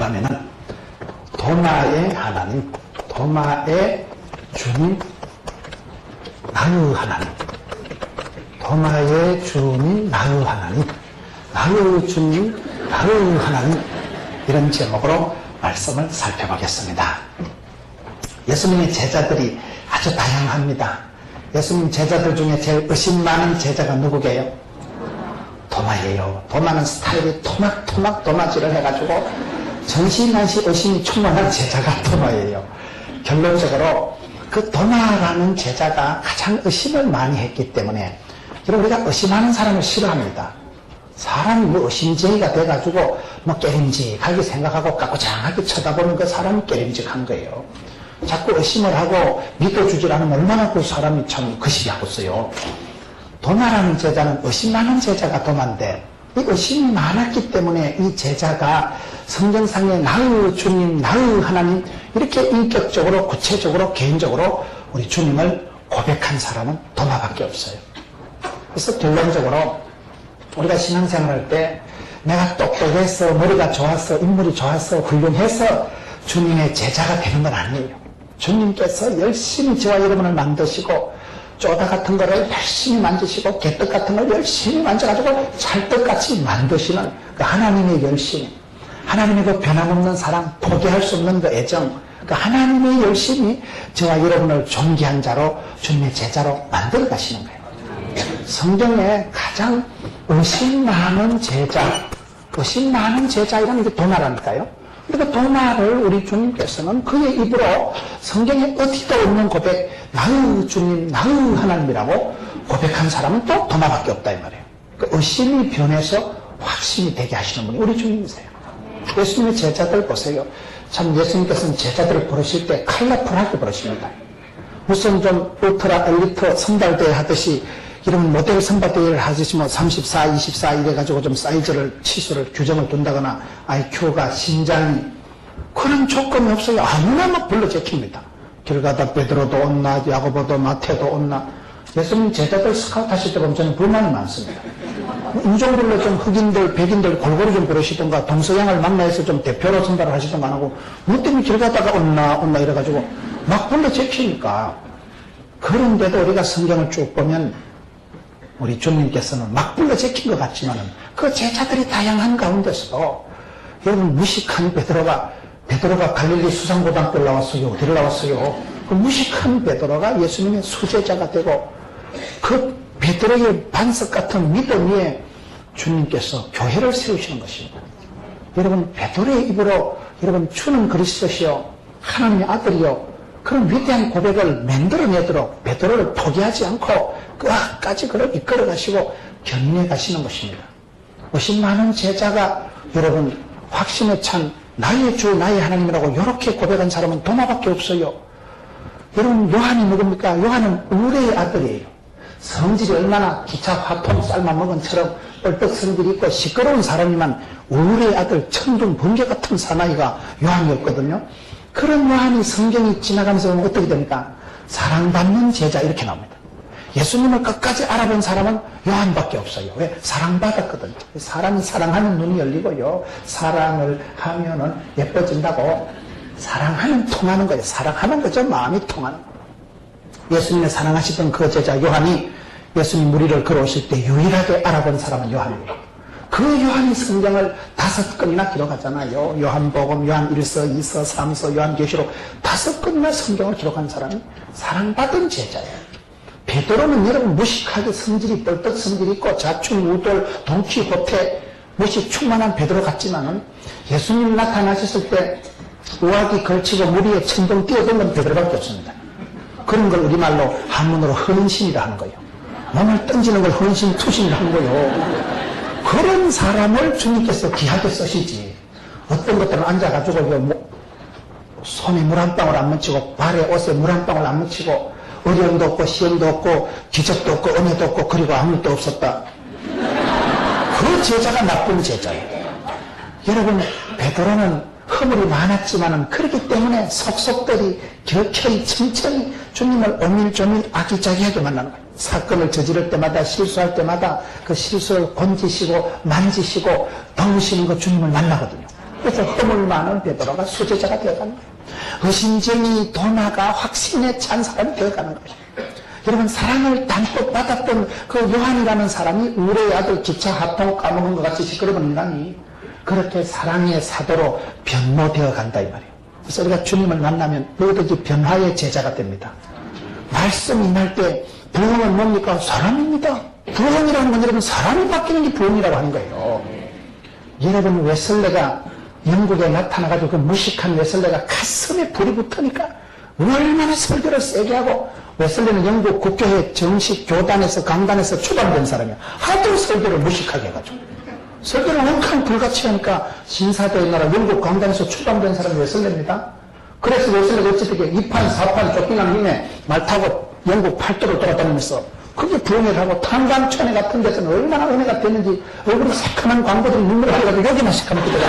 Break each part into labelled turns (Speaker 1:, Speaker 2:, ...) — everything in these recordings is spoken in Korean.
Speaker 1: 그러면은 도마의 하나님, 도마의 주님, 나의 하나님, 도마의 주님, 나의 하나님, 나의 주님, 나의 하나님, 이런 제목으로 말씀을 살펴보겠습니다. 예수님의 제자들이 아주 다양합니다. 예수님 제자들 중에 제일 의심 많은 제자가 누구게요? 도마예요. 도마는 스타일이 토막토막 도마질을 해가지고 정신난시 의심이 충만한 제자가 도마예요. 결론적으로 그 도마라는 제자가 가장 의심을 많이 했기 때문에, 여러분, 우리가 의심하는 사람을 싫어합니다. 사람이 뭐 의심쟁이가 돼가지고 뭐 깨림직하게 생각하고 까꾸장하게 쳐다보는 그 사람이 깨림직한 거예요. 자꾸 의심을 하고 믿어주질 않으면 얼마나 그 사람이 참 거시기 하고 있어요. 도마라는 제자는 의심 많은 제자가 도마인데, 이 의심이 많았기 때문에 이 제자가 성경상의 나의 주님, 나의 하나님, 이렇게 인격적으로, 구체적으로, 개인적으로 우리 주님을 고백한 사람은 도마밖에 없어요. 그래서 결론적으로 우리가 신앙생활할 때 내가 똑똑해서, 머리가 좋아서, 인물이 좋아서, 훌륭해서 주님의 제자가 되는 건 아니에요. 주님께서 열심히 저와 여러분을 만드시고, 쪼다 같은 거를 열심히 만드시고, 개떡 같은 걸 열심히 만져가지고 찰떡같이 만드시는 그 하나님의 열심, 하나님의 그 변함없는 사랑, 포기할 수 없는 그 애정, 그 하나님의 열심이 저와 여러분을 존귀한 자로, 주님의 제자로 만들어 가시는 거예요. 성경에 가장 의심 많은 제자, 의심 많은 제자, 이런 게 도마라니까요. 그러니까 도마를 우리 주님께서는 그의 입으로 성경에 어디도 없는 고백, 나의 주님, 나의 하나님이라고 고백한 사람은 또 도마밖에 없다 이 말이에요. 그 의심이 변해서 확신이 되게 하시는 분이 우리 주님이세요. 예수님의 제자들 보세요. 참 예수님께서는 제자들을 부르실 때 컬러풀하게 부르십니다. 무슨 좀 울트라 엘리트 선발대회 하듯이 이런 모델 선발대회를 하듯이 뭐 34, 24 이래가지고 좀 사이즈를, 치수를, 규정을 둔다거나 IQ가, 신장이, 그런 조건이 없어요. 아무나 막 불러 제킵니다. 길 가다 베드로도 온나, 야고보도, 마태도 온나. 예수님 제자들 스카우트 하실 때 보면 저는 불만이 많습니다. 인종별로 좀 흑인들, 백인들 골고루 좀 부르시던가, 동서양을 만나서 좀 대표로 선발을 하시던가 안 하고, 뭐 때문에 길 가다가 온나 이래가지고 막 불러 제키니까. 그런데도 우리가 성경을 쭉 보면 우리 주님께서는 막 불러 제킨 것 같지만은 그 제자들이 다양한 가운데서도, 여러분, 무식한 베드로가 갈릴리 수상고등학교를 나왔어요. 어디를 나왔어요? 그 무식한 베드로가 예수님의 수제자가 되고, 그 베드로의 반석 같은 믿음 위에 주님께서 교회를 세우시는 것입니다. 여러분, 베드로의 입으로 여러분, 주는 그리스도시요 하나님의 아들이요, 그런 위대한 고백을 만들어내도록 베드로를 포기하지 않고 끝까지 그를 이끌어 가시고 견인해 가시는 것입니다. 의심 많은 제자가 여러분 확신에 찬 나의 주, 나의 하나님이라고 이렇게 고백한 사람은 도마밖에 없어요. 여러분, 요한이 누굽니까? 요한은 우레의 아들이에요. 성질이 얼마나 기차 화통 삶아먹은 것처럼 뻘떡 성질이 있고 시끄러운 사람이만 우레의 아들, 천둥 번개 같은 사나이가 요한이었거든요. 그런 요한이 성경이 지나가면서 보면 어떻게 됩니까? 사랑받는 제자, 이렇게 나옵니다. 예수님을 끝까지 알아본 사람은 요한밖에 없어요. 왜? 사랑받았거든요. 사람이 사랑하는 눈이 열리고요, 사랑을 하면은 예뻐진다고. 사랑하면 통하는 거예요. 사랑하는 거죠. 마음이 통하는 거예요. 예수님을 사랑하시던 그 제자 요한이 예수님 무리를 걸어오실 때 유일하게 알아본 사람은 요한이에요. 그 요한이 성경을 5건이나 기록하잖아요. 요한복음, 요한 1서, 2서, 3서, 요한계시록 5건이나 성경을 기록한 사람이 사랑받은 제자예요. 베드로는 여러분 무식하게 성질이 뻘떡 성질이 있고 자충우돌 동키호테 무식 충만한 베드로 같지만은 예수님 나타나셨을 때 우악이 걸치고 물 위에 천둥 뛰어든 베드로밖에 없습니다. 그런 걸 우리말로 한문으로 헌신이라 하는 거예요. 몸을 던지는 걸 헌신, 투신이라 하는 거예요. 그런 사람을 주님께서 귀하게 쓰시지. 어떤 것들은 앉아가지고 손에 물 한 방울 안 묻히고 발에 옷에 물 한 방울 안 묻히고 어려움도 없고 시험도 없고 기적도 없고 은혜도 없고 그리고 아무것도 없었다. 그 제자가 나쁜 제자예요. 여러분, 베드로는 허물이 많았지만은 그렇기 때문에 속속들이 격혀이 천천히 주님을 오밀조밀 아기자기하게 만나는 거예요. 사건을 저지를 때마다, 실수할 때마다 그 실수를 건지시고 만지시고 도우시는 그 주님을 만나거든요. 그래서 허물 많은 베드로가 수제자가 되어가는 거예요. 의심쟁이 도마가 확신에 찬 사람이 되어가는 거예요. 여러분, 사랑을 담뿍 받았던 그 요한이라는 사람이 우레의 아들 기차 합통 까먹은 것 같이 시끄러운 인간이 그렇게 사랑의 사도로 변모되어 간다 이 말이에요. 그래서 우리가 주님을 만나면 너희들이 변화의 제자가 됩니다. 말씀 임할 때 부흥은 뭡니까? 사람입니다. 부흥이라는 건 여러분 사람이 바뀌는 게 부흥이라고 하는 거예요. 여러분, 웨슬레가 영국에 나타나가지고 그 무식한 웨슬레가 가슴에 불이 붙으니까 얼마나 설교를 세게 하고, 웨슬레는 영국 국교회 정식 교단에서 강단에서 초반된 사람이야. 하도 설교를 무식하게 해가지고 설교를 원칸 불같이 하니까 신사대의 나라 영국 강단에서 초반된 사람이 웨슬레입니다. 그래서 웨슬레가 어찌되게 2판 4판 쫓기는 힘에 말 타고 영국 팔도를 돌아다니면서 그게 부흥을 하고 탄광천에 같은 데서는 얼마나 은혜가 됐는지 얼굴이 새카만 광고들이 눈물을 흘려가지고 여기만 새카만 뜨더라.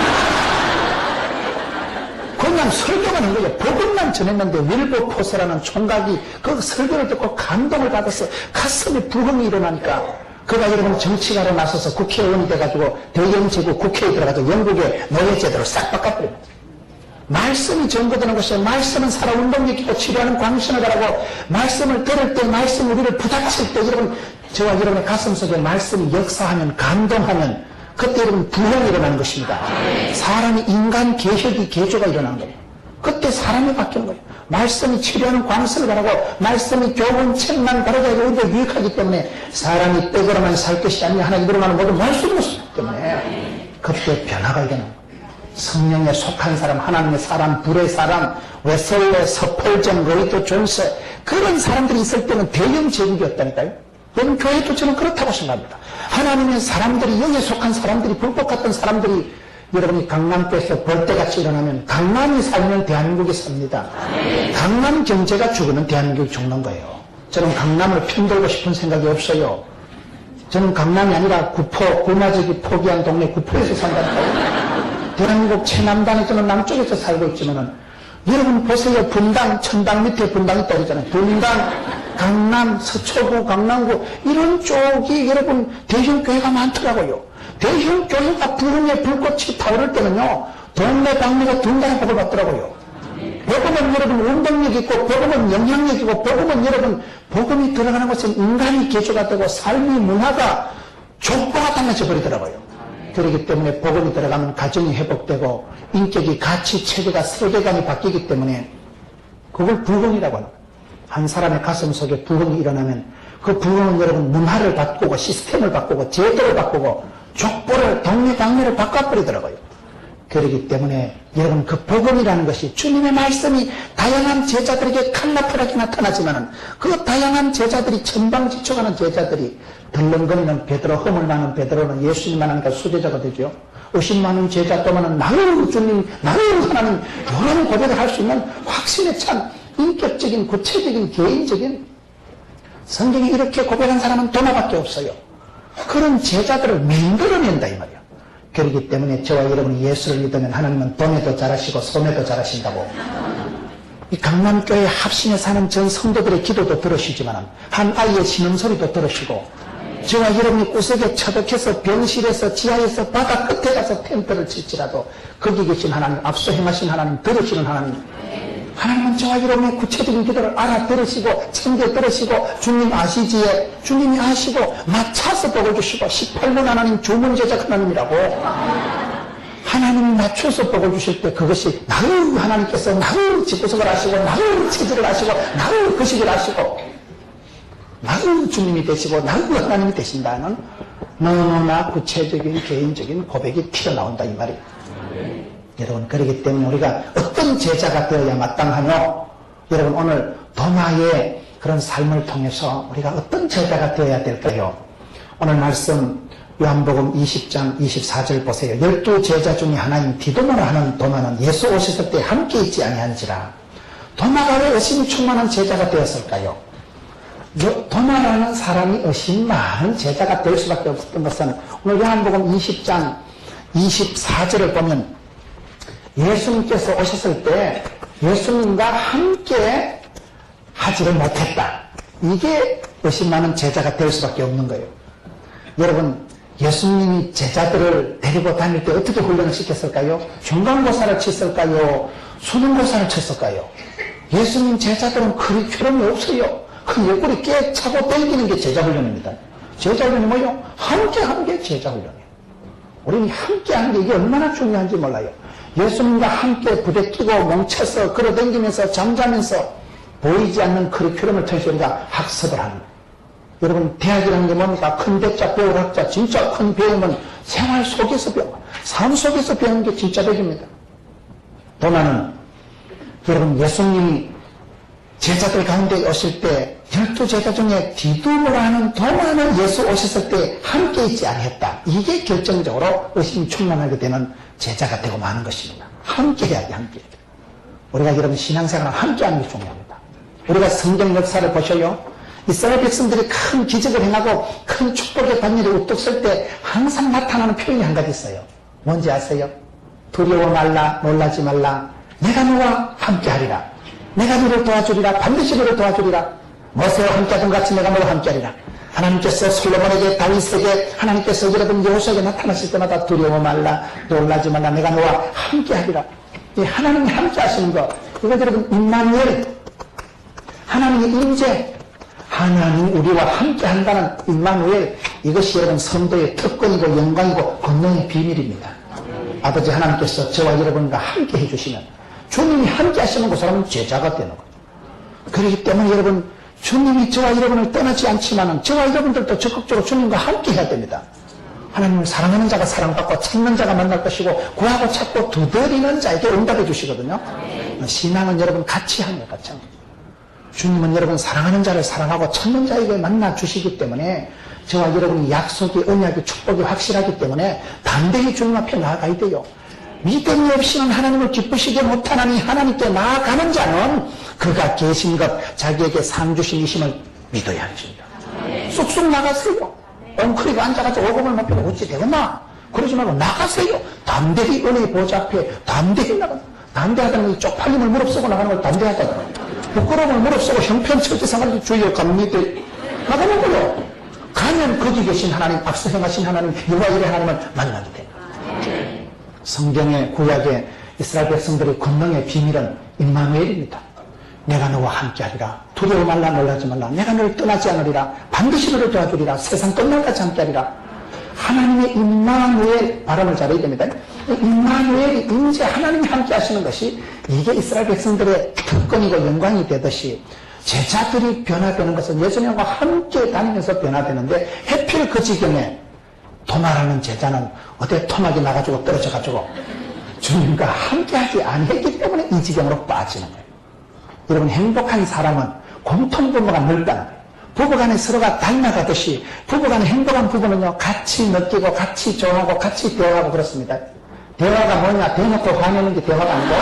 Speaker 1: 그냥 설교만 한 거예요. 복음만 전했는데 윌버포스라는 총각이 그 설교를 듣고 감동을 받아서 가슴에 부흥이 일어나니까 그가 여러분 정치가로 나서서 국회의원이 돼가지고 대영제국 국회에 들어가서 영국의 노예제도를 싹 바꿔버립니다. 말씀이 전거되는 것이에요. 말씀은 살아 운동력이고 치료하는 광신을 가라고, 말씀을 들을 때, 말씀이 우리를 부닥칠 때, 여러분, 저와 여러분의 가슴 속에 말씀이 역사하면, 감동하면, 그때 여러분 부흥이 일어나는 것입니다. 사람이 인간 개혁이 개조가 일어나는 거예요. 그때 사람이 바뀌는 거예요. 말씀이 치료하는 광신을 가라고, 말씀이 교훈 책만 바르게 하고 우리가 유익하기 때문에 사람이 떡으로만 살 것이 아니라 하나님으로 가는 모든 말씀으로 살기 때문에 그때 변화가 일어나는 거예요. 성령에 속한 사람, 하나님의 사람, 불의 사람, 웨슬레, 서펄전, 로이드 존스, 그런 사람들이 있을 때는 대형 제국이었다니까요. 여러분, 교회도 저는 그렇다고 생각합니다. 하나님의 사람들이, 영에 속한 사람들이, 불법 같은 사람들이 여러분이 강남교에서 벌떼같이 일어나면 강남이 살면 대한민국이 삽니다. 강남 경제가 죽으면 대한민국이 죽는 거예요. 저는 강남을 편들고 싶은 생각이 없어요. 저는 강남이 아니라 구포, 구마적이 포기한 동네 구포에서 산다니까요. 대한민국 최남단에 저는 남쪽에서 살고 있지만은 여러분 보세요. 분당, 천당 밑에 분당이 떠있잖아요. 분당, 강남, 서초구, 강남구 이런 쪽이 여러분 대형교회가 많더라고요. 대형교회가 부흥의 불꽃이 타오를 때는요 동네 방네가 둔단의 복을 받더라고요. 복음은 여러분 운동력 있고, 복음은 영향력 있고, 복음은 여러분 복음이 들어가는 것은 인간이 개조가 되고 삶의 문화가 족보가 달라져 버리더라고요. 그렇기 때문에 복음이 들어가면 가정이 회복되고 인격이, 가치, 체계가, 세계관이 바뀌기 때문에 그걸 부흥이라고 하는 거예요. 한 사람의 가슴 속에 부흥이 일어나면 그 부흥은 여러분 문화를 바꾸고 시스템을 바꾸고 제도를 바꾸고 족보를, 동네 당내를 바꿔버리더라고요. 그렇기 때문에 여러분 그 복음이라는 것이 주님의 말씀이 다양한 제자들에게 칼라풀하게 나타나지만은 그 다양한 제자들이 천방지축하는 제자들이 덜렁거리는 베드로, 허물 많은 베드로는 예수님만 하니까 수제자가 되죠. 의심 많은 제자 또만은 나는 주님, 나는 하나님 이런 고백을 할 수 있는 확신에 찬 인격적인, 구체적인, 개인적인 성경이 이렇게 고백한 사람은 도마밖에 없어요. 그런 제자들을 만들어낸다 이 말이에요. 그렇기 때문에 저와 여러분이 예수를 믿으면 하나님은 돈에도 잘하시고 손에도 잘하신다고. 이 강남교회 합심에 사는 전 성도들의 기도도 들으시지만 한 아이의 신음소리도 들으시고, 저와 여러분이 구석에 처박혀서 병실에서 지하에서 바다 끝에 가서 텐트를 칠지라도 거기 계신 하나님, 앞서 행하신 하나님, 들으시는 하나님, 하나님은 저와 여러분의 구체적인 기도를 알아들으시고 챙겨 들으시고 주님 아시지에 주님이 아시고 맞춰서 복을 주시고 18년 하나님 주문제작 하나님이라고 하나님이 맞춰서 복을 주실 때 그것이 나의 하나님께서 나의 집구석을 하시고 나의 체질을 하시고 나의 거식을 하시고 나의 주님이 되시고 나의 하나님이 되신다는 너무나 구체적인 개인적인 고백이 튀어나온다 이 말이에요. 여러분, 그렇기 때문에 우리가 어떤 제자가 되어야 마땅하뇨? 여러분, 오늘 도마의 그런 삶을 통해서 우리가 어떤 제자가 되어야 될까요? 오늘 말씀 요한복음 20장 24절 보세요. 12제자 중에 하나인 디도마라 하는 도마는 예수 오셨을 때 함께 있지 아니한지라. 도마가 왜 의심이 충만한 제자가 되었을까요? 도마라는 사람이 의심 많은 제자가 될 수밖에 없었던 것은 오늘 요한복음 20장 24절을 보면 예수님께서 오셨을 때 예수님과 함께 하지를 못했다. 이게 의심 많은 제자가 될 수밖에 없는 거예요. 여러분, 예수님이 제자들을 데리고 다닐 때 어떻게 훈련을 시켰을까요? 중간고사를 쳤을까요? 수능고사를 쳤을까요? 예수님 제자들은 커리큘럼이 없어요. 그 옆구리 깨 차고 땡기는 게 제자훈련입니다. 제자훈련이 뭐예요? 함께 하는 게 제자훈련이에요. 우리는 함께 하는 게 이게 얼마나 중요한지 몰라요. 예수님과 함께 부대 끼고 뭉쳐서 걸어다니면서 잠자면서 보이지 않는 커리큘럼을 통해서 우리가 학습을 하는 거예요. 여러분, 대학이라는 게 뭡니까? 큰 대자 배울 학자, 진짜 큰 배움은 생활 속에서 배워. 삶 속에서 배우는 게 진짜 배움입니다. 도나는, 여러분, 예수님이 제자들 가운데 오실 때 12제자 중에 디두모라 하는 도마는 예수 오셨을 때 함께 있지 아니했다. 이게 결정적으로 의심이 충만하게 되는 제자가 되고 마는 것입니다. 함께 해야 돼, 함께. 우리가 여러분 신앙생활을 함께 하는 게 중요합니다. 우리가 성경 역사를 보셔요. 이스라엘 백성들이 큰 기적을 행하고 큰 축복의 반열에 우뚝 설 때 항상 나타나는 표현이 한 가지 있어요. 뭔지 아세요? 두려워 말라, 놀라지 말라. 내가 너와 함께 하리라. 내가 너를 도와주리라. 반드시 너를 도와주리라. 모세와 함께하던 같이 내가 너와 함께하리라. 하나님께서 솔로몬에게, 다윗에게, 하나님께서 여러분 여호수아에게 나타나실 때마다 두려워 말라, 놀라지 말라. 내가 너와 함께하리라. 이 하나님이 함께 하시는 것, 이거 여러분 임마누엘, 하나님의 임재, 하나님 우리와 함께 한다는 임마누엘, 이것이 여러분 성도의 특권이고 영광이고 권능의 비밀입니다. 아버지 하나님께서 저와 여러분과 함께 해주시면 주님이 함께 하시는 그 사람은 제자가 되는 거예요. 그렇기 때문에 여러분, 주님이 저와 여러분을 떠나지 않지만 저와 여러분들도 적극적으로 주님과 함께 해야 됩니다. 하나님을 사랑하는 자가 사랑받고 찾는 자가 만날 것이고 구하고 찾고 두드리는 자에게 응답해 주시거든요. 신앙은 여러분 같이 하는 것 같죠. 주님은 여러분 사랑하는 자를 사랑하고 찾는 자에게 만나 주시기 때문에 저와 여러분이 약속이, 언약이, 축복이 확실하기 때문에 담대히 주님 앞에 나아가야 돼요. 믿음이 없이는 하나님을 기쁘시게 못하나니 하나님께 나아가는 자는 그가 계신 것, 자기에게 상 주신 이심을 믿어야 하십니다. 쑥쑥 나가세요. 엉클리가 앉아가지고 오금을 못 펴고 어찌 되겠나? 그러지 말고 나가세요. 담대히 은혜의 보좌 앞에 담대히 나가. 담대하다는 게 쪽팔림을 무릅쓰고 나가는 걸 담대하다. 부끄러움을 무릅쓰고 형편처지상을 주여 갑니다. 나가는 거요. 가면 거기 계신 하나님, 앞서 행하신 하나님, 여호와의 하나님을 만나게 됩니다. 성경의 구약의 이스라엘 백성들의 권능의 비밀은 임마누엘입니다. 내가 너와 함께하리라. 두려워 말라, 놀라지 말라. 내가 너를 떠나지 않으리라. 반드시 너를 도와주리라. 세상 끝날까지 함께하리라. 하나님의 임마누엘 발음을 잘해야 됩니다. 임마누엘이 임재 하나님이 함께 하시는 것이 이게 이스라엘 백성들의 특권이고 영광이 되듯이 제자들이 변화되는 것은 예수님과 함께 다니면서 변화되는데 해필 그 지경에 토마라는 제자는 어디 토막이 나가지고 떨어져가지고 주님과 함께하지 아니했기 때문에 이 지경으로 빠지는 거예요. 여러분, 행복한 사람은 공통분모가 넓다는 거예요. 부부간에 서로가 닮아가듯이 부부간에 행복한 부부는요, 같이 느끼고 같이 좋아하고 같이 대화하고 그렇습니다. 대화가 뭐냐? 대놓고 화내는 게 대화가 아니고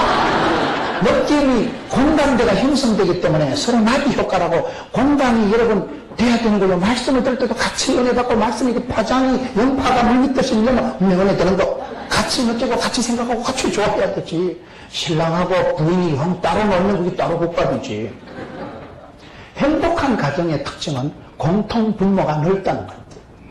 Speaker 1: 느낌이, 공감대가 형성되기 때문에 서로 나비 효과라고 공감이 여러분 돼야 되는 거예요. 말씀을 들을 때도 같이 은혜 받고 말씀이 파장이 영파가 물밑듯이 밀려면 은혜 되는 거 같이 느끼고 같이 생각하고 같이 좋아해야 되지. 신랑하고 부인이 형 따로 놀면 그게 따로 국밥이지. 행복한 가정의 특징은 공통분모가 넓다는 거예요.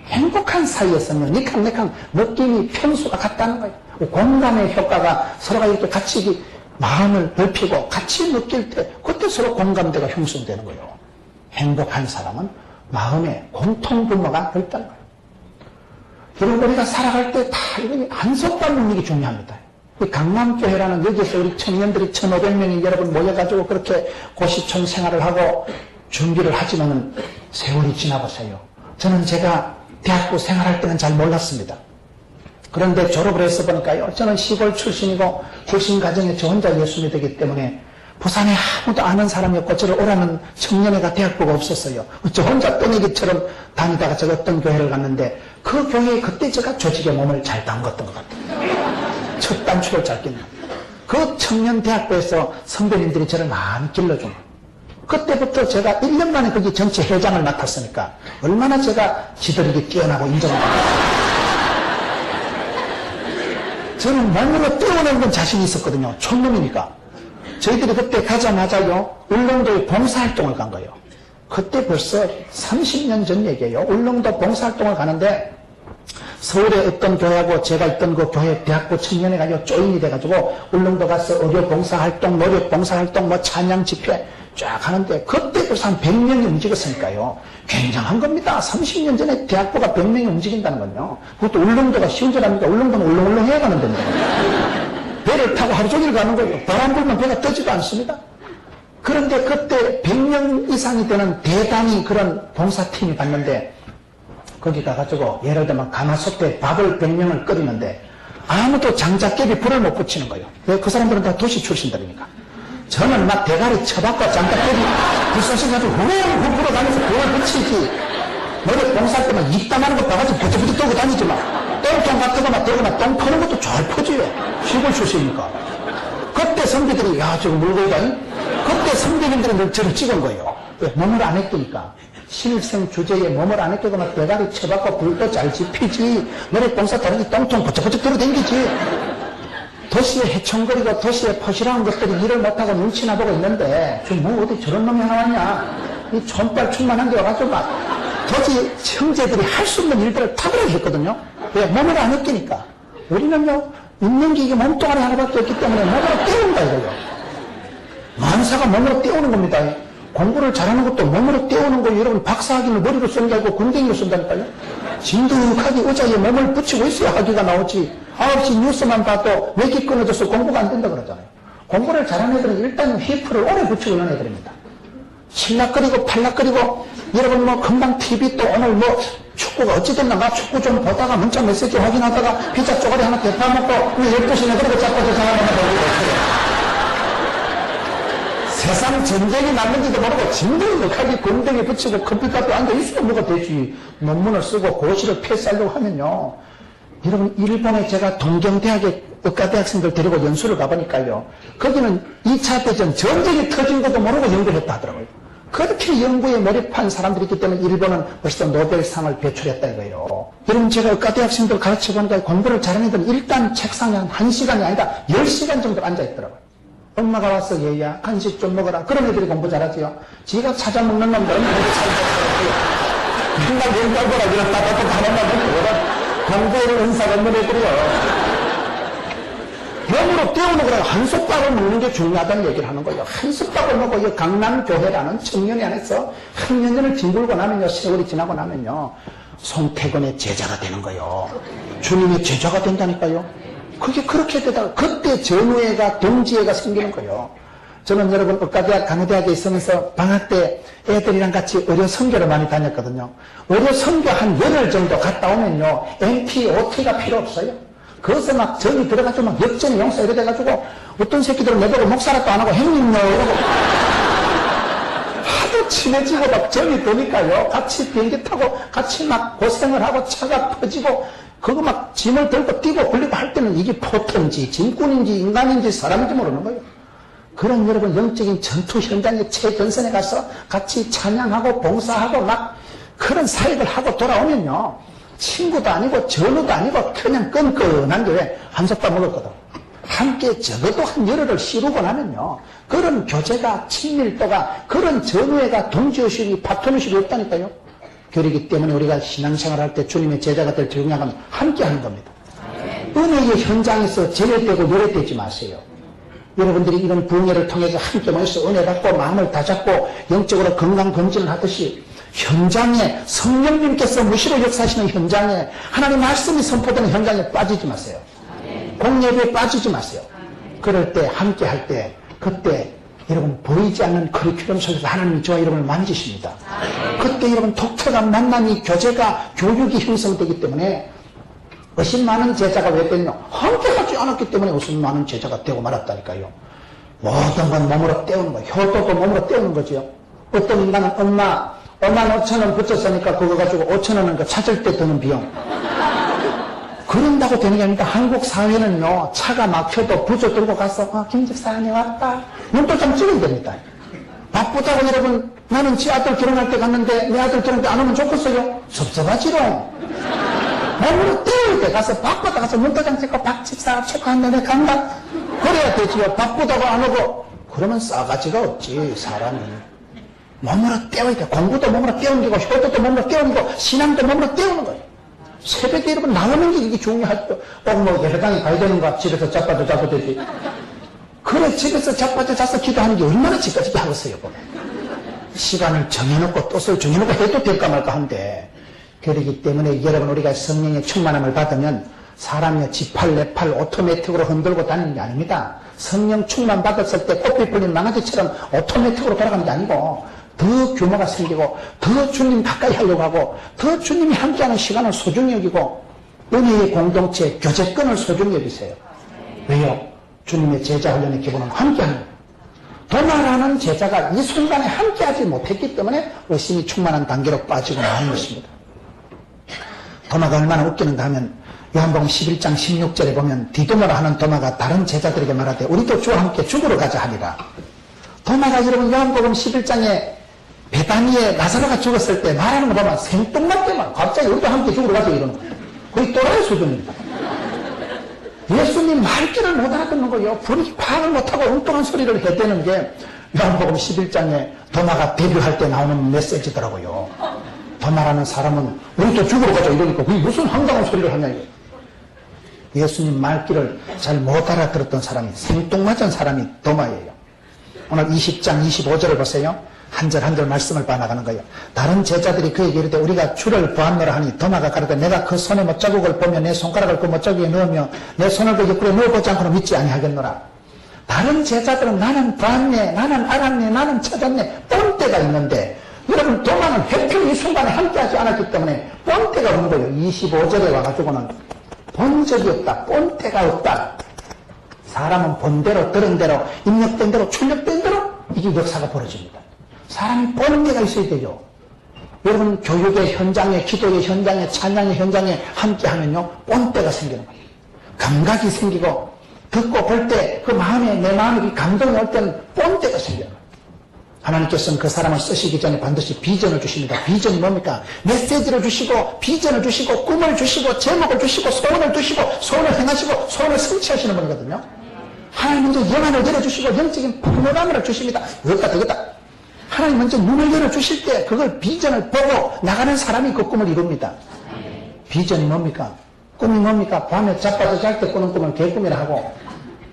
Speaker 1: 행복한 사이에서는 니캉니캉 느낌이 편수가 같다는 거예요. 공감의 효과가 서로가 이렇게 같이 마음을 넓히고 같이 느낄 때 그때 서로 공감대가 형성되는 거예요. 행복한 사람은 마음의 공통분모가 넓다는 거예요. 여러분, 우리가 살아갈 때 다 한성받는 일이 중요합니다. 강남교회라는 여기서 우리 청년들이 1,500명이 여러분 모여가지고 그렇게 고시촌 생활을 하고 준비를 하지만은 세월이 지나보세요. 저는 제가 대학교 생활할 때는 잘 몰랐습니다. 그런데 졸업을 해서 보니까요, 저는 시골 출신이고 출신 가정에 저 혼자 예수 믿었기 때문에 부산에 아무도 아는 사람이 없고 저를 오라는 청년회가 대학부가 없었어요. 저 혼자 떠내기처럼 다니다가 제가 어떤 교회를 갔는데 그 교회에 그때 제가 조직의 몸을 잘 담궜던 것 같아요. 첫 단추를 잘 낀다. 그 청년 대학부에서 선배님들이 저를 많이 길러준 거예요. 그때부터 제가 1년 만에 거기 전체 회장을 맡았으니까 얼마나 제가 지도력이 뛰어나고 인정을 받았어요. 저는 몸으로 뛰어내는 건 자신이 있었거든요. 촌놈이니까. 저희들이 그때 가자마자요, 울릉도에 봉사활동을 간 거예요. 그때 벌써 30년 전 얘기예요. 울릉도 봉사활동을 가는데 서울에 어떤 교회하고 제가 있던 그 교회 대학부 청년회가지고 조인이 돼가지고 울릉도 가서 의료 봉사활동, 노력 봉사활동, 뭐 찬양 집회 쫙 하는데 그때 벌써 한 100명이 움직였으니까요. 굉장한 겁니다. 30년 전에 대학부가 100명이 움직인다는 건요. 그것도 울릉도가 쉬운 줄 압니까? 울릉도는 울릉울릉 해야 가는 데인데. 배를 타고 하루 종일 가는 거예요. 바람 불면 배가 떠지도 않습니다. 그런데 그때 100명 이상이 되는 대단히 그런 봉사팀이 갔는데 거기 가가지고 예를 들면 가마솥에 밥을 100명을 끓이는데 아무도 장작개비 불을 못 붙이는 거예요. 왜? 그 사람들은 다 도시 출신들이니까. 저는 막 대가리 쳐박고 장작개비 불쏘시 가지고 후회하고 불어다니면서 불을 붙이지. 머리 봉사할 때만 입담하는 거 봐가지고 부쩍부쩍 떠고 다니지 마. 똥통 같은 거만 떠거나 똥 퍼는 것도 잘 퍼져요. 시골 출신이니까. 그때 선배들이 야 저거 물고기다. 그때 선배님들은 저를 찍은 거예요. 왜? 몸을 안 했으니까. 신입생 주제에 몸을 안 했고 막 대가리 쳐박고 불도 잘 지피지. 머리 봉사 다르게 똥통 부쩍부쩍 들어댕기지. 도시에 헤청거리고 도시에 퍼시라는 것들이 일을 못하고 눈치나 보고 있는데 뭐 어디 저런 놈이 하나 왔냐. 이 촌발 충만한 게 와가지고 막 도시 형제들이 할 수 없는 일들을 탁월하게 했거든요. 왜? 몸을 안 했으니까. 우리는요 있는 게 이게 몸뚱아리 하나밖에 없기 때문에 몸으로 때운다 이거요. 만사가 몸으로 때우는 겁니다. 공부를 잘하는 것도 몸으로 때우는 거예요. 여러분 박사학위는 머리로 쓰는 게 아니고 궁뎅이로 쓴다니까요. 진득하게 의자에 몸을 붙이고 있어야 학위가 나오지. 9시 뉴스만 봐도 맥이 끊어져서 공부가 안 된다 그러잖아요. 공부를 잘하는 애들은 일단 휘프를 오래 붙이고 있는 애들입니다. 신락거리고 팔락거리고 여러분 뭐 금방 TV 또 오늘 뭐 축구가 어찌 됐나 나 축구 좀 보다가 문자 메시지 확인하다가 피자 쪼가리 하나 대파먹고 12시에 그러고 자빠져 상하면 모르고 세상 전쟁이 났는지도 모르고 진득하게 궁뎅이 붙이고 컴퓨터도 앉아있으면 뭐가 되지. 논문을 쓰고 고시를 패스하려고 하면요. 여러분 일본에 제가 동경대학에 의과대학생들 데리고 연수를 가보니까요. 거기는 2차 대전 전쟁이 터진 것도 모르고 연구를 했다 하더라고요. 그렇게 연구에 몰입한 사람들이 있기 때문에 일본은 벌써 노벨상을 배출했다 이거예요. 여러분 제가 의과대학생들 가르쳐보니까 공부를 잘하는 애들은 일단 책상에 한 1시간이 아니라 10시간 정도 앉아있더라고요. 엄마가 와서 얘야 간식 좀 먹어라. 그런 애들이 공부 잘하지요. 지가 찾아 먹는 놈들은 공부 잘하지. 맨날 연구할 거라 이런 따뜻한 단어만 듣고 공부에는 은사가 없는 애들이요. 몸으로 때우는 거라 한 숟가락을 먹는 게 중요하다는 얘기를 하는 거예요. 한 숟가락을 먹고 이 강남교회라는 청년이 안에서 한 년을 뒹굴고 나면요. 세월이 지나고 나면요. 송태곤의 제자가 되는 거예요. 주님의 제자가 된다니까요. 그게 그렇게 되다가 그때 전우회가 동지회가 생기는 거예요. 저는 여러분 의과대학 간호대학에 있으면서 방학 때 애들이랑 같이 의료 선교를 많이 다녔거든요. 의료 선교 한 열흘 정도 갔다 오면요. MP, OT가 필요 없어요. 거기서 막 정이 들어가지고 막 역전이 용서 이래 돼가지고 어떤 새끼들은 내보고 목사라도 안 하고 형님요 이러고 하도 친해지고 막 정이 드니까요. 같이 비행기 타고 같이 막 고생을 하고 차가 퍼지고 그거 막 짐을 들고 뛰고 굴리고 할 때는 이게 포터인지 짐꾼인지 인간인지 사람인지 모르는 거예요. 그런 여러분 영적인 전투 현장의 최전선에 가서 같이 찬양하고 봉사하고 막 그런 사역을 하고 돌아오면요. 친구도 아니고 전우도 아니고 그냥 끈끈한 게 왜 한솥밥 먹었거든. 함께 적어도 한 열흘을 씨르고 나면요. 그런 교제가 친밀도가 그런 전우회가 동지의식이 파트너십이 없다니까요. 그렇기 때문에 우리가 신앙생활 할 때 주님의 제자가 될 중요한 건 함께 하는 겁니다. 은혜의 현장에서 제외되고 노래되지 마세요. 여러분들이 이런 부흥회를 통해서 함께 모여서 은혜 받고 마음을 다잡고 영적으로 건강검진을 하듯이 현장에 성령님께서 무시로 역사하시는 현장에 하나님 말씀이 선포되는 현장에 빠지지 마세요. 공예배에 빠지지 마세요. 그럴 때 함께 할 때 그때 여러분 보이지 않는 커리큘럼 속에서 하나님이 저와 여러분을 만지십니다. 그때 여러분 독특한 만남이 교제가 교육이 형성되기 때문에 의심 많은 제자가 왜 되냐? 함께 하지 않았기 때문에 의심 많은 제자가 되고 말았다니까요. 모든 건 몸으로 때우는 거예요. 효도도 몸으로 때우는 거죠. 어떤 인간은 엄마 55,000원 붙였으니까 그거 가지고 5,000원은 그 찾을 때 드는 비용. 그런다고 되는 게 아닙니다. 한국 사회는요, 차가 막혀도 부조 들고 가서, 김집사님 왔다. 눈도장 찍으면 됩니다. 바쁘다고 여러분, 나는 지 아들 결혼할 때 갔는데, 내 아들 결혼할 때 안 오면 좋겠어요? 섭섭하지롱. 몸으로 때울 때 가서, 바쁘다 가서 눈도장 찍고, 박집사 축하한다, 내 간다. 그래야 되지요. 바쁘다고 안 오고. 그러면 싸가지가 없지, 사람이. 몸으로 때워야 돼. 공부도 몸으로 때우는 거고, 효도도 몸으로 때우는 거고, 신앙도 몸으로 때우는 거예요. 새벽에 여러분 나오는 게 이게 중요하죠. 뭐 예배당에 가야 되는가? 집에서 자빠져 자도 되지. 그래, 집에서 자빠져 자서 기도하는 게 얼마나 집까지 하겠어요, 보면. 시간을 정해놓고 뜻을 정해놓고 해도 될까 말까 한데, 그렇기 때문에 여러분 우리가 성령의 충만함을 받으면 사람이 지팔, 내팔 오토매틱으로 흔들고 다니는 게 아닙니다. 성령 충만 받았을 때 꽃빛 풀린 망아지처럼 오토매틱으로 돌아가는 게 아니고 더 규모가 생기고 더 주님 가까이 하려고 하고 더 주님이 함께하는 시간을 소중히 여기고 은혜의 공동체, 교제권을 소중히 여기세요. 왜요? 주님의 제자 훈련의 기본은 함께하는 거예요. 도마라는 제자가 이 순간에 함께하지 못했기 때문에 의심이 충만한 단계로 빠지고 나온 것입니다. 도마가 얼마나 웃기는가 하면 요한복음 11장 16절에 보면 디도마라 하는 도마가 다른 제자들에게 말하되 우리도 주와 함께 죽으러 가자 하리라. 도마가 여러분 요한복음 11장에 베다니에 나사로가 죽었을 때 말하는 거 보면 생뚱맞게만 갑자기 우리도 함께 죽으러 가자 이러는 거예요. 거의 또라이 수준입니다. 예수님 말귀를 못 알아듣는 거예요. 분위기 파악을 못하고 엉뚱한 소리를 해대는 게 요한복음 11장에 도마가 데뷔할 때 나오는 메시지더라고요. 도마라는 사람은 우리도 죽으러 가자 이러니까 그게 무슨 황당한 소리를 하냐 이거예요. 예수님 말귀를 잘 못 알아들었던 사람이 생뚱맞은 사람이 도마예요. 오늘 20장 25절을 보세요. 한 절 한 절 말씀을 봐나가는 거예요. 다른 제자들이 그에게 이르되 우리가 주를 보았노라 하니 도마가 가로되 내가 그 손에 못자국을 보며 내 손가락을 그 못자국에 넣으며 내 손을 그 옆구리에 넣어보지 않고는 믿지 아니하겠노라. 다른 제자들은 나는 보았네, 나는 알았네, 나는 찾았네 뻔때가 있는데 여러분 도마는 해필 이 순간에 함께하지 않았기 때문에 뻔때가 없는 거예요. 25절에 와가지고는 본 적이 없다, 뻔때가 없다. 사람은 본 대로 들은 대로 입력된 대로 출력된 대로 이게 역사가 벌어집니다. 사람이 보는 데가 있어야 되죠. 여러분 교육의 현장에, 기도의 현장에, 찬양의 현장에 함께하면요 본때가 생기는 거예요. 감각이 생기고 듣고 볼 때 그 마음에 내 마음에 감동이 올 때는 본때가 생겨요. 하나님께서는 그 사람을 쓰시기 전에 반드시 비전을 주십니다. 비전이 뭡니까? 메시지를 주시고 비전을 주시고 꿈을 주시고 제목을 주시고 소원을 주시고 소원을 행하시고 소원을 성취하시는 분이거든요. 하나님 먼저 영안을 열어주시고 영적인 풍요함을 주십니다. 이것다 저것다. 하나님 먼저 눈을 열어주실 때 그걸 비전을 보고 나가는 사람이 그 꿈을 이룹니다. 비전이 뭡니까? 꿈이 뭡니까? 밤에 자빠져 잘 때 꾸는 꿈을 개꿈이라 하고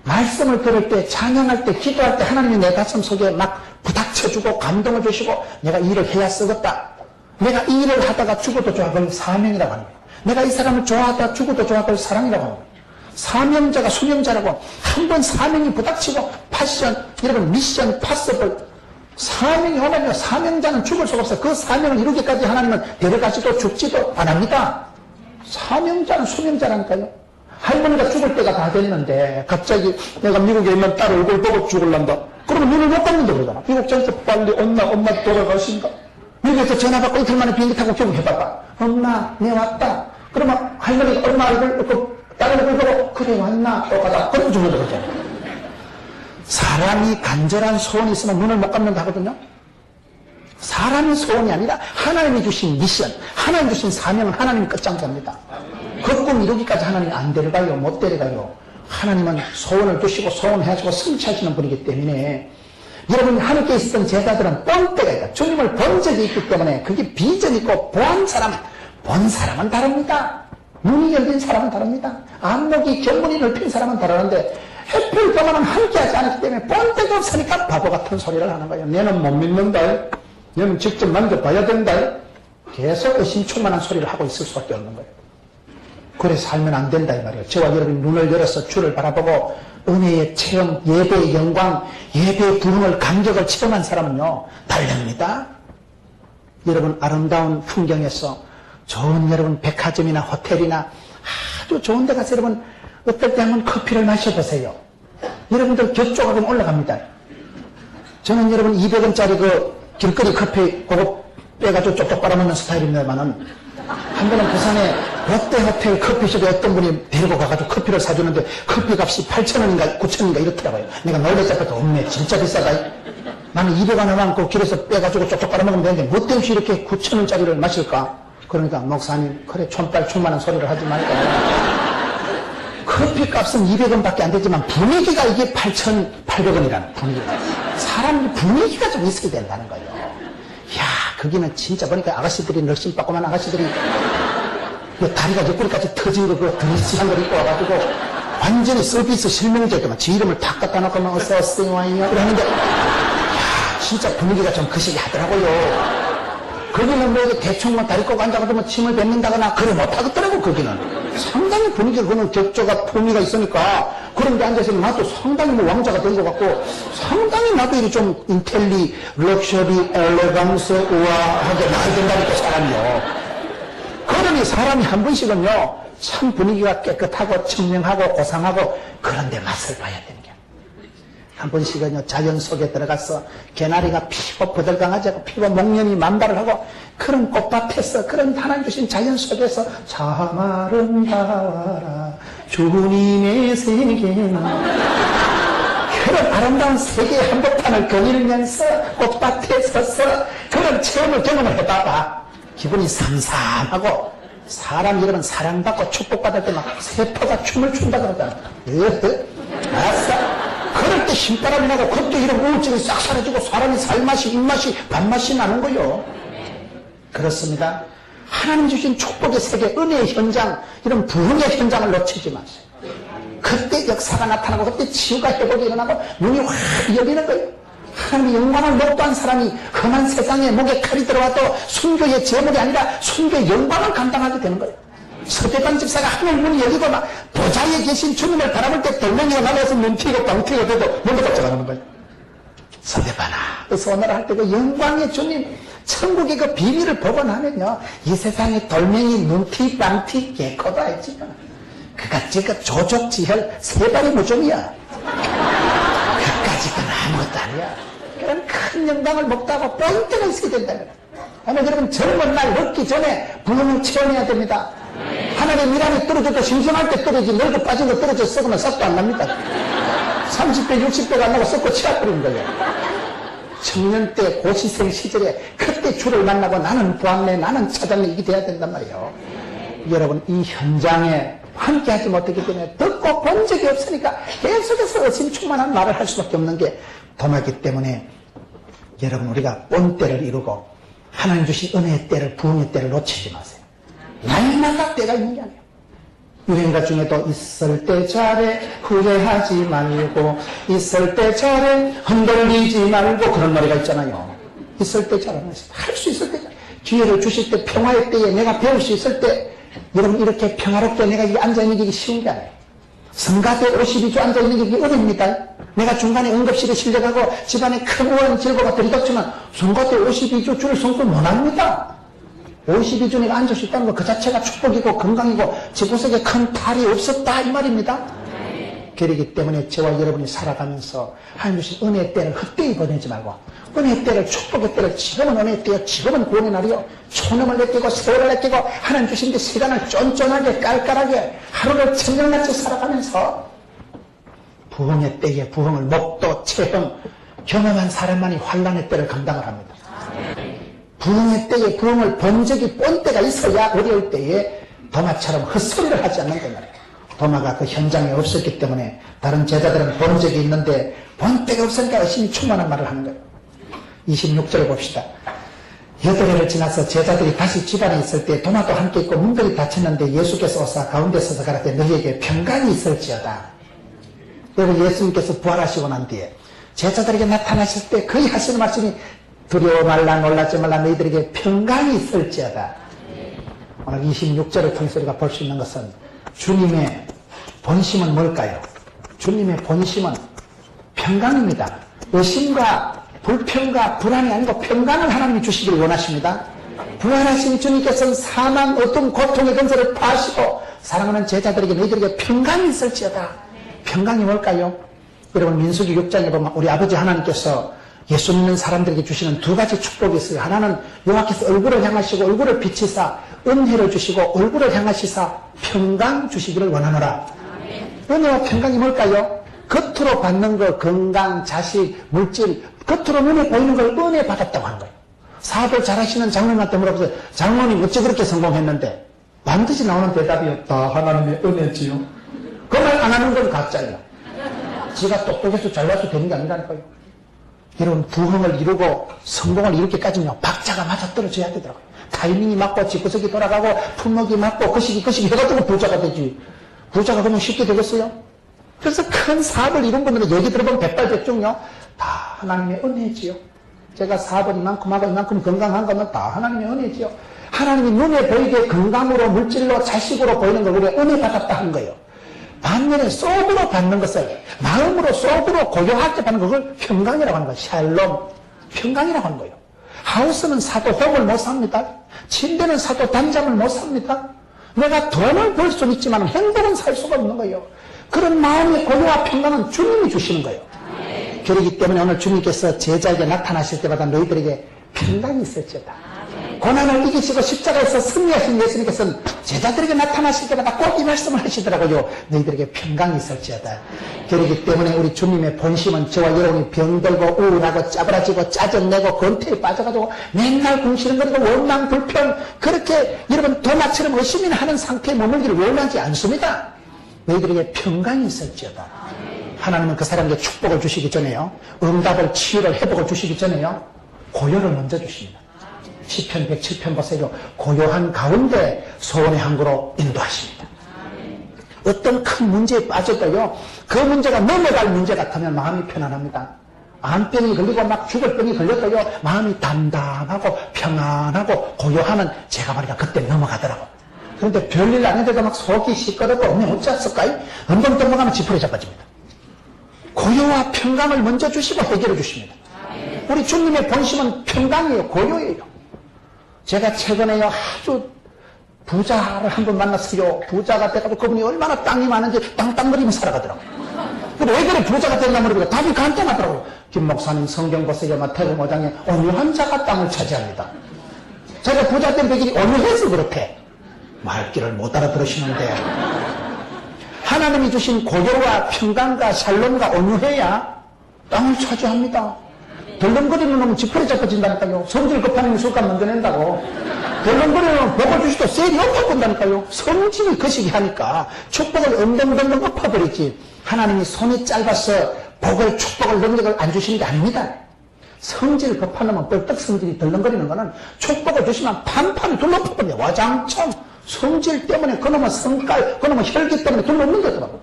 Speaker 1: 말씀을 들을 때 찬양할 때 기도할 때 하나님이 내 가슴 속에 막 부닥쳐주고 감동을 주시고 내가 이 일을 해야 쓰겠다. 내가 이 일을 하다가 죽어도 좋아 그걸 사명이라고 하는 거예요. 내가 이 사람을 좋아하다 죽어도 좋아 그걸 사랑이라고 하는 거예요. 사명자가 수명자라고 한 번 사명이 부닥치고 패션 여러분 미션 파서블 사명이 오면요 사명자는 죽을 수가 없어요. 그 사명을 이루기까지 하나님은 데려가지도 죽지도 안 합니다. 사명자는 수명자라니까요. 할머니가 죽을 때가 다 됐는데 갑자기 내가 미국에 있는 딸 얼굴 보고 죽을란다. 그러면 눈을 못 감는다 그러잖아. 미국 전에서 빨리 엄마 돌아가신다. 미국에서 전화 받고 이틀 만에 비행기 타고 귀국해봐봐. 엄마 내 왔다. 그러면 할머니가 엄마 얼굴 딸 얼굴 보고 그래 왔나 또 가다. 그러고 죽는다 그러잖아. 사람이 간절한 소원이 있으면 눈을 못 감는다 하거든요. 사람의 소원이 아니라 하나님이 주신 미션, 하나님 주신 사명은 하나님이 끝장납니다. 그 꿈 이루기까지 하나님이 안 데려가요, 못 데려가요. 하나님은 소원을 주시고 소원해주고 성취하시는 분이기 때문에 여러분이 하늘께 있었던 제자들은 뻔때가 있다. 주님을 본 적이 있기 때문에 그게 비전이 있고 본 사람은 다릅니다. 눈이 열린 사람은 다릅니다. 안목이 견문이 넓힌 사람은 다르는데 해필 그만은 함께하지 않았기 때문에 뻔때가 없으니까 바보 같은 소리를 하는 거예요. 얘는 못 믿는다. 얘는 직접 만져봐야 된다. 계속 의심충만한 소리를 하고 있을 수밖에 없는 거예요. 그래 살면 안 된다 이 말이에요. 저와 여러분이 눈을 열어서 주를 바라보고 은혜의 체험, 예배의 영광, 예배의 부흥을 감격을 체험한 사람은요 달립니다. 여러분 아름다운 풍경에서 좋은 여러분 백화점이나 호텔이나 아주 좋은 데 가서 여러분 어떨 때 한번 커피를 마셔보세요. 여러분들 격조가금 올라갑니다. 저는 여러분 200원짜리 그 길거리 커피 그거 빼가지고 쪽쪽 빨아먹는 스타일입니다만은 한 번은 부산에 롯데호텔 커피숍에 어떤 분이 데리고 가가지고 커피를 사주는데 커피 값이 8,000원인가 9,000원인가 이렇더라고요. 내가 놀래잡혀서 없네 진짜 비싸다. 나는 200원 하나만 그 길에서 빼가지고 쪽쪽 빨아먹으면 되는데 뭐 때문에 이렇게 9,000원짜리를 마실까? 그러니까 목사님 그래 촌빨 충만한 소리를 하지 말까. 커피 값은 200원밖에 안 되지만 분위기가 이게 8,800원이라는 분위기가. 사람 분위기가 좀 있어야 된다는 거예요. 이야, 거기는 진짜 보니까 아가씨들이 널씬 빠꾸만 아가씨들이 그 다리가 옆구리까지 터진 거, 그거 드리스한 걸 입고 와가지고, 완전히 서비스 실명제더만 지 이름을 탁 갖다 놓고 막 어서오세요 와요 이러는데, 야, 진짜 분위기가 좀 그시 하더라고요. 거기는 뭐 대충 다리 꼬고 앉아가지고 침을 뱉는다거나 그래 못하겠더라고. 거기는 상당히 분위기가, 그는 격조가 품위가 있으니까 그런 데 앉아서 나도 상당히 뭐 왕자가 된 것 같고, 상당히 나도 이게 좀 인텔리, 럭셔리, 엘레강스, 우아하게 나야 된다니까 사람이요. 그러니 사람이 한 번씩은요 참 분위기가 깨끗하고 청명하고 고상하고 그런 데 맛을 봐야 되는 게, 한 번씩은요 자연 속에 들어가서 개나리가 피고 버들강하지고 피고 목련이 만발을 하고 그런 꽃밭에서, 그런 하나님 주신 자연 속에서 참 아름다워라 주님의 세계는, 그런 아름다운 세계의 한복판을 거닐면서 꽃밭에 서서 그런 체험을 경험을 해봐봐. 기분이 삼삼하고, 사람 이러면 사랑받고 축복받을 때 막 세포가 춤을 춘다 그러잖아. 아싸. 그럴 때 힘바람이 나고 그때 이런 우울증이 싹 사라지고 사람이 살맛이, 입맛이, 밥맛이 나는 거요. 그렇습니다. 하나님 주신 축복의 세계, 은혜의 현장, 이런 부흥의 현장을 놓치지 마세요. 그때 역사가 나타나고 그때 치유가 회복이 일어나고 눈이 확 열리는 거예요. 하나님의 영광을 목도한 사람이 험한 세상에 목에 칼이 들어와도 순교의 제목이 아니라 순교의 영광을 감당하게 되는 거예요. 서대관 집사가 하늘 문이 열리고 막 보좌에 계신 주님을 바라볼 때 돌멩이가 날아서 눈튀고 방튀고 돼도 뭔가 쫓아가는 거예요. 서대관아, 어서 오너라 할 때 그 영광의 주님, 천국의 그 비밀을 보고 나면요 이 세상에 돌멩이, 눈튀, 방튀, 개코도 알지요. 그같이 그 조족지혈 세발이 무좀이야. 그까짓 건 아무것도 아니야. 그런 큰 영광을 먹다가 포인트가 있어야 된다. 아니 여러분, 젊은 날 먹기 전에 부흥을 체험해야 됩니다. 하늘의 미란이 떨어져도 심심할 때 떨어지지, 늙어 빠진 거 떨어져 썩으면 싹도 안 납니다. 30대 60대가 안 나고 썩고 치아버리는 거예요. 청년 때 고시생 시절에 그때 주를 만나고 나는 부학내, 나는 차장내 이게 돼야 된단 말이에요. 여러분, 이 현장에 함께하지 못했기 때문에 듣고 본 적이 없으니까 계속해서 의심 충만한 말을 할 수밖에 없는 게 도마기 때문에, 여러분 우리가 본때를 이루고 하나님 주신 은혜의 때를, 부흥의 때를 놓치지 마세요. 날마다 때가 있는 게 아니에요. 유행가 중에도 있을 때 잘해 후회하지 말고, 있을 때 잘해 흔들리지 말고, 그런 노래가 있잖아요. 있을 때 잘하는, 할 수 있을 때, 기회를 주실 때, 평화의 때에 내가 배울 수 있을 때, 여러분 이렇게 평화롭게 내가 여기 앉아있는 게 쉬운 게 아니에요. 성가대 52주 앉아있는 게 어렵니다. 내가 중간에 응급실에 실려가고 집안에 큰 우한 질고가 들이닥치면 성가대 52주 줄을 성공 못합니다. 52주 내가 앉을 수 있다는 거 그 자체가 축복이고 건강이고 집구석에 큰 탈이 없었다 이 말입니다. 그렇기 때문에 저와 여러분이 살아가면서 하나님 주신 은혜의 때를 헛되이 보내지 말고, 은혜의 때를, 축복의 때를, 지금은 은혜의 때요, 지금은 구원의 날이요, 초능을 느끼고 세월을 느끼고 하나님 주신 그 시간을 쫀쫀하게 깔깔하게 하루를 청정같이 살아가면서 부흥의 때에 부흥을 목도, 체험, 경험한 사람만이 환란의 때를 감당을 합니다. 부흥의 때에 부흥을 본 적이 본 때가 있어야 어려울 때에 도마처럼 헛소리를 하지 않는 거예요. 도마가 그 현장에 없었기 때문에 다른 제자들은 본 적이 있는데 본 때가 없으니까 의심이 충만한 말을 하는 거예요. 26절을 봅시다. 8해를 지나서 제자들이 다시 집안에 있을 때 도마도 함께 있고 문들이 닫혔는데 예수께서 오사 가운데 서서 가라되 너희에게 평강이 있을지어다. 여러분, 예수님께서 부활하시고 난 뒤에 제자들에게 나타나실 때 거의 하시는 말씀이 두려워 말라, 놀라지 말라, 너희들에게 평강이 있을지어다. 오늘 26절을 통해서 우리가 볼 수 있는 것은 주님의 본심은 뭘까요? 주님의 본심은 평강입니다. 의심과 불평과 불안이 아니고 평강을 하나님이 주시기를 원하십니다. 부활하신 주님께서는 사망, 어떤 고통의 근세를 파하시고 사랑하는 제자들에게 너희들에게 평강이 있을지어다. 평강이 뭘까요? 여러분, 민수기 6장에 보면 우리 아버지 하나님께서 예수 믿는 사람들에게 주시는 두 가지 축복이 있어요. 하나는 여호와께서 얼굴을 향하시고 얼굴을 비치사 은혜를 주시고 얼굴을 향하시사 평강 주시기를 원하노라. 은혜와 평강이 뭘까요? 겉으로 받는 거, 건강, 자식, 물질, 겉으로 눈에 보이는 걸 은혜 받았다고 하는 거예요. 사업을 잘하시는 장로님한테 물어보세요. 장로님 어째 그렇게 성공했는데? 반드시 나오는 대답이 다 하나님의 은혜지요. 그 말 안 하는 건 가짜예요. 지가 똑똑해서 잘나서 되는 게 아니라니까요. 여러분, 부흥을 이루고 성공을 이루기까지는요, 박자가 맞아 떨어져야 되더라고요. 타이밍이 맞고 집구석이 돌아가고 품목이 맞고 그 시기 해가지고 부자가 되지. 부자가 그러면 쉽게 되겠어요? 그래서 큰 사업을 이룬 분들은 얘기 들어보면 백발백중요. 다 하나님의 은혜지요. 제가 사업을 이만큼 하고 이만큼 건강한 거는 다 하나님의 은혜지요. 하나님이 눈에 보이게 건강으로 물질로 자식으로 보이는 걸 우리가 은혜 받았다 하는 거예요. 반면에 속으로 받는 것을 마음으로 속으로 고요할 때 받는 그걸 평강이라고 하는 거예요. 샬롬, 평강이라고 하는 거예요. 하우스는 사도 홈을 못 삽니다. 침대는 사도 단잠을 못 삽니다. 내가 돈을 벌 수는 있지만 행복은 살 수가 없는 거예요. 그런 마음의 고요와 평강은 주님이 주시는 거예요. 그렇기 때문에 오늘 주님께서 제자에게 나타나실 때마다 너희들에게 평강이 있을지어다. 고난을 이기시고 십자가에서 승리하신 예수님께서는 제자들에게 나타나실 때마다 꼭 이 말씀을 하시더라고요. 너희들에게 평강이 있을지어다. 그렇기 때문에 우리 주님의 본심은 저와 여러분이 병들고 우울하고 짜부라지고 짜증내고 건태에 빠져가지고 맨날 궁시렁거리고 원망 불평 그렇게 여러분 도마처럼 의심이나 하는 상태에 머물기를 원하지 않습니다. 너희들에게 평강이 있을지어다. 하나님은 그 사람에게 축복을 주시기 전에요. 응답을 치유를 회복을 주시기 전에요. 고요를 먼저 주십니다. 시편 107편 보세요. 고요한 가운데 소원의 항구로 인도하십니다. 어떤 큰 문제에 빠졌어요. 그 문제가 넘어갈 문제 같으면 마음이 편안합니다. 암병이 걸리고 막 죽을 병이 걸렸어요. 마음이 담담하고 평안하고 고요하면 제가 보니까 그때 넘어가더라고. 그런데 별일 아닌데도 막 속이 시끄럽고 어찌했을까요? 엉덩 넘어가면 지푸레 잡아집니다. 고요와 평강을 먼저 주시고 해결해 주십니다. 우리 주님의 본심은 평강이에요. 고요예요. 제가 최근에요 아주 부자를 한 분 만났어요. 부자가 돼가지고 그분이 얼마나 땅이 많은지 땅땅거리며 살아가더라고요. 근데 왜 그래 부자가 됐나 모르겠어요. 답이 간단하더라고요. 김 목사님 성경 보세요. 마태복음 5장에 온유한 자가 땅을 차지합니다. 제가 부자 된 백일이 온유해서 그렇대. 말귀를 못 알아들으시는데 하나님이 주신 고요와 평강과 샬롬과 온유해야 땅을 차지합니다. 덜렁거리는 놈은 지푸레 잡아진다니까요. 성질 급한 놈이 술값 만들어낸다고. 덜렁거리는 놈은 복을 주시도 셀이 엎어본다니까요. 성질이 거시기 하니까 축복을 엉덩덩덩 엎어버리지. 하나님이 손이 짧아서 복을 축복을 능력을 안 주시는 게 아닙니다. 성질 급한 놈은 뻘떡 성질이 덜렁거리는 거는 축복을 주시면 판판을 둘러엎어버려요. 와장창 성질 때문에 그놈은 성깔 그놈은 혈기 때문에 둘러엎는 거더라고요.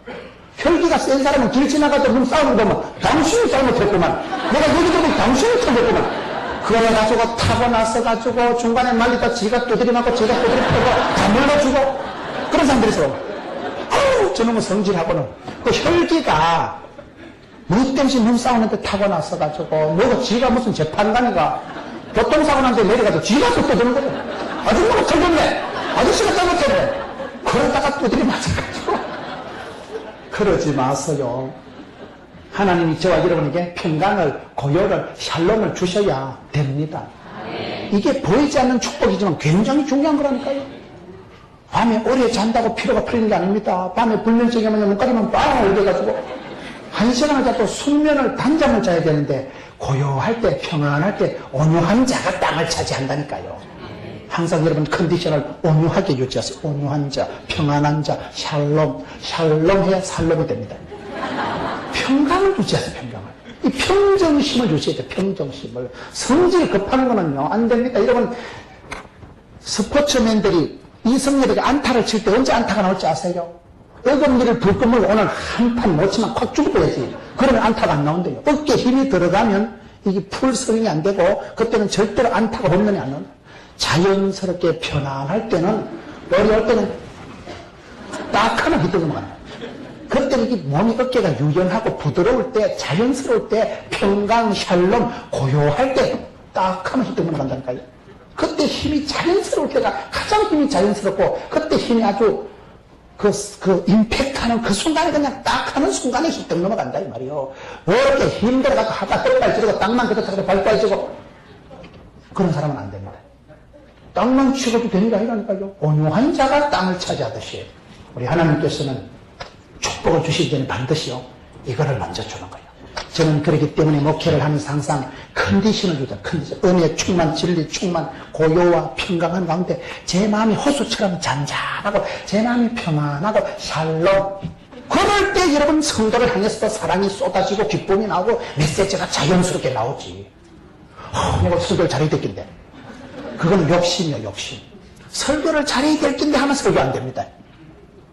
Speaker 1: 혈기가 센 사람은 길 지나가다 눈 싸우는 거 보면 당신이 잘못했구만. 내가 여기 들고 당신이 틀렸구만. 그래 가지고 타고 나서 가지고 중간에 말리다 지가 두드리 맞고 지가 두드리 맞고 다 물러주고 그런 사람들이 있어. 아우 저놈의 성질하고는 그 혈기가 무엇 눈 싸우는데 타고 나서 가지고 뭐가 지가 무슨 재판관이가 교통사고 난데 내려가서 지가 또 두드는 거죠. 아줌마가 틀렸네. 아저씨가 잘못했네. 그러다가 두드리 맞아가지고 그러지 마세요. 하나님이 저와 여러분에게 평강을, 고요를, 샬롬을 주셔야 됩니다. 이게 보이지 않는 축복이지만 굉장히 중요한 거라니까요. 밤에 오래 잔다고 피로가 풀리는 게 아닙니다. 밤에 불면증이 오면 눈가리만 빵 올려가지고 1시간을 자도 숙면을 단잠을 자야 되는데 고요할 때, 평안할 때 온유한 자가 땅을 차지한다니까요. 항상 여러분 컨디션을 온유하게 유지하세요. 온유한 자, 평안한 자, 샬롬. 샬롬해야 살롬이 됩니다. 평강을 유지하세요. 평강을. 이 평정심을 유지해야 돼요. 평정심을. 성질 급한 거는요 안 됩니다. 여러분 스포츠맨들이 이승엽에게 안타를 칠 때 언제 안타가 나올지 아세요? 어금니를 불끈 오늘 한 판 못 치면 콱 죽어야지. 그러면 안타가 안 나온대요. 어깨에 힘이 들어가면 이게 풀 스윙이 안 되고 그때는 절대로 안타가 홈런이 안 나온다. 자연스럽게 편안할 때는 어려울 때는 딱 하나 휘둘러 넘어간다. 그때는 이 몸이 어깨가 유연하고 부드러울 때 자연스러울 때 평강, 샬롬, 고요할 때 딱 하나 휘둘러 넘어간다니까요. 그때 힘이 자연스러울 때가 가장 힘이 자연스럽고 그때 힘이 아주 그 임팩트하는 그 순간에 그냥 딱 하는 순간에 휘둘러 넘어간다 이 말이요. 이렇게 힘들어가지고 하다 헛발 지르고 땅만 그렇게 차서 발발 지고 그런 사람은 안 됩니다. 땅만 치고도 되는 게 아니라니까요. 온유한 자가 땅을 차지하듯이 우리 하나님께서는 축복을 주시기 전에 반드시요 이거를 먼저 주는 거예요. 저는 그렇기 때문에 목회를 하면서 항상 컨디션을 주자. 컨디션. 은혜 충만, 진리 충만, 고요와 평강한 가운데 제 마음이 호수처럼 잔잔하고 제 마음이 평안하고 샬롬. 그럴 때 여러분 성도를 향해서도 사랑이 쏟아지고 기쁨이 나오고 메시지가 자연스럽게 나오지. 내가 수도를 잘해야 됐긴데. 그건 욕심이에요, 욕심. 설교를 잘해야 될 텐데 하면 설교 안 됩니다.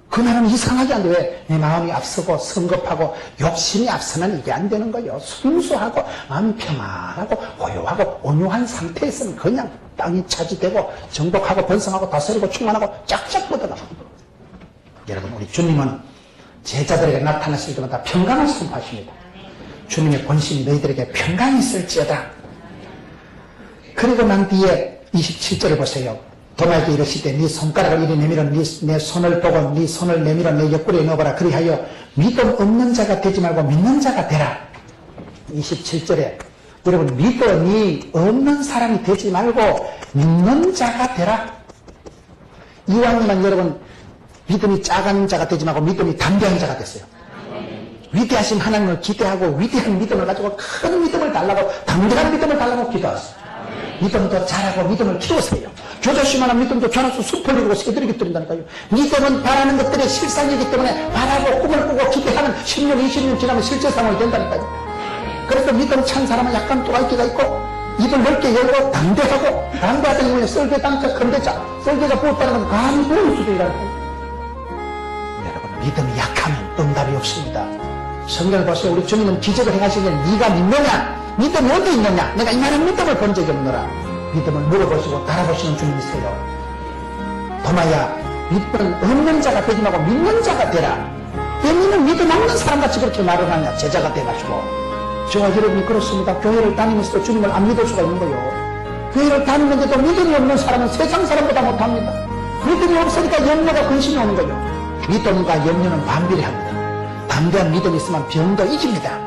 Speaker 1: 그 말은 이상하게 안 돼. 왜? 내 마음이 앞서고 성급하고 욕심이 앞서면 이게 안 되는 거예요. 순수하고 마음이 평안하고 고요하고 온유한 상태에서는 그냥 땅이 차지되고 정복하고 번성하고 다스리고 충만하고 쫙쫙 뻗어나가. 여러분, 우리 주님은 제자들에게 나타나실 때마다 평강을 선포하십니다. 주님의 본심이 너희들에게 평강이 있을지어다. 그리고 난 뒤에 27절을 보세요. 도마에게 이르시되 네 손가락을 이리 내밀어 내 손을 보고 네 손을 내밀어 내 옆구리에 넣어봐라. 그리하여 믿음 없는 자가 되지 말고 믿는 자가 되라. 27절에 여러분, 믿음이 없는 사람이 되지 말고 믿는 자가 되라. 이왕이면 여러분, 믿음이 작은 자가 되지 말고 믿음이 담대한 자가 됐어요. 위대하신 하나님을 기대하고 위대한 믿음을 가지고 큰 믿음을 달라고, 담대한 믿음을 달라고 기도하세요. 믿음도 잘하고 믿음을 키우세요. 조조씨만한 믿음도 전화수 숲을 이루고 새들이 깃들인다니까요. 믿음은 바라는 것들의 실상이기 때문에 바라고 꿈을 꾸고 기대하는 10년, 20년 지나면 실제 상황이 된다니까요. 그래서 믿음 찬 사람은 약간 또라이기가 있고 입을 넓게 열고 담대하고, 담대하다는 이유에 썰개 담자 큰대자, 썰개가 부었다는 건 감히 부을 수도 있다니까요. 여러분, 믿음이 약하면 응답이 없습니다. 성경을 보세요. 우리 주님은 기적을 행하시기에 네가 믿느냐? 믿음이 어디 있느냐? 내가 이만한 믿음을 본 적이 없노라. 믿음을 물어보시고 달아보시는 주님이세요. 도마야, 믿음 없는 자가 되지 말고 믿는 자가 되라. 왜 너는 믿음 없는 사람같이 그렇게 말을 하냐? 제자가 돼가지고. 저와 여러분이 그렇습니다. 교회를 다니면서도 주님을 안 믿을 수가 있는 거예요. 교회를 다니는데도 믿음이 없는 사람은 세상 사람보다 못합니다. 믿음이 없으니까 염려가 근심이 오는 거예요. 믿음과 염려는 반비례합니다. 담대한 믿음이 있으면 병도 이깁니다.